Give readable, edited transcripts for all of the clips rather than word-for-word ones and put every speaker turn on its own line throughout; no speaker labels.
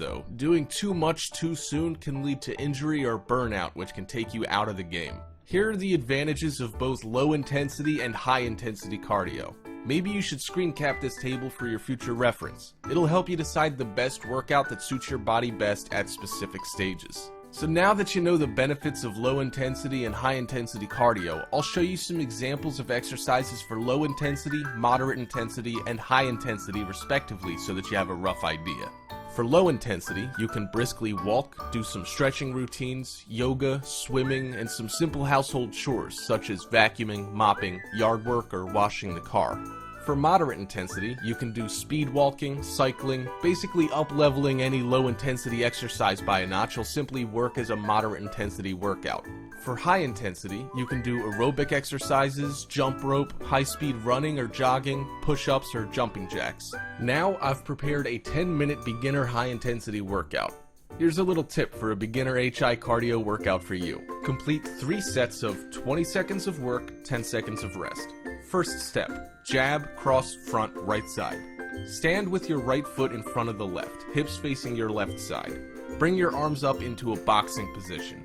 though. Doing too much too soon can lead to injury or burnout, which can take you out of the game. Here are the advantages of both low intensity and high intensity cardio. Maybe you should screen cap this table for your future reference. It'll help you decide the best workout that suits your body best at specific stages. So now that you know the benefits of low intensity and high intensity cardio, I'll show you some examples of exercises for low intensity, moderate intensity, and high intensity respectively so that you have a rough idea. For low intensity, you can briskly walk, do some stretching routines, yoga, swimming, and some simple household chores such as vacuuming, mopping, yard work, or washing the car. For moderate intensity, you can do speed walking, cycling, basically up-leveling any low-intensity exercise by a notch will simply work as a moderate intensity workout. For high intensity, you can do aerobic exercises, jump rope, high-speed running or jogging, push-ups, or jumping jacks. Now I've prepared a 10-minute beginner high-intensity workout. Here's a little tip for a beginner HI cardio workout for you. Complete 3 sets of 20 seconds of work, 10 seconds of rest. First step, jab, cross, front, right side. Stand with your right foot in front of the left, hips facing your left side. Bring your arms up into a boxing position.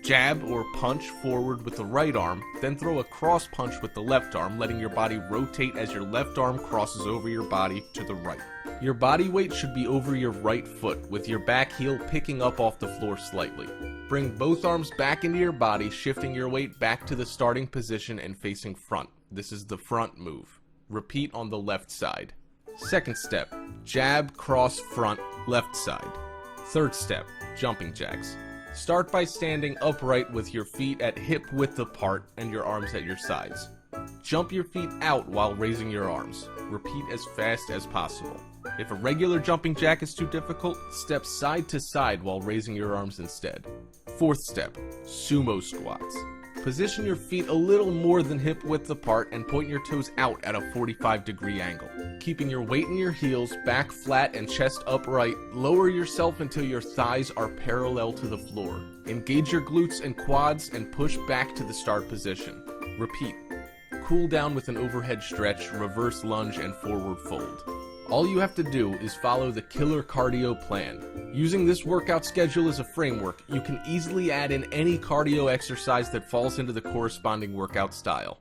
Jab or punch forward with the right arm, then throw a cross punch with the left arm, letting your body rotate as your left arm crosses over your body to the right. Your body weight should be over your right foot, with your back heel picking up off the floor slightly. Bring both arms back into your body, shifting your weight back to the starting position and facing front. This is the front move. Repeat on the left side. Second step, jab, cross, front, left side. Third step, jumping jacks. Start by standing upright with your feet at hip width apart and your arms at your sides. Jump your feet out while raising your arms. Repeat as fast as possible. If a regular jumping jack is too difficult, step side to side while raising your arms instead. Fourth step, sumo squats. Position your feet a little more than hip width apart and point your toes out at a 45-degree angle. Keeping your weight in your heels, back flat and chest upright, lower yourself until your thighs are parallel to the floor. Engage your glutes and quads and push back to the start position. Repeat. Cool down with an overhead stretch, reverse lunge, and forward fold. All you have to do is follow the killer cardio plan. Using this workout schedule as a framework, you can easily add in any cardio exercise that falls into the corresponding workout style.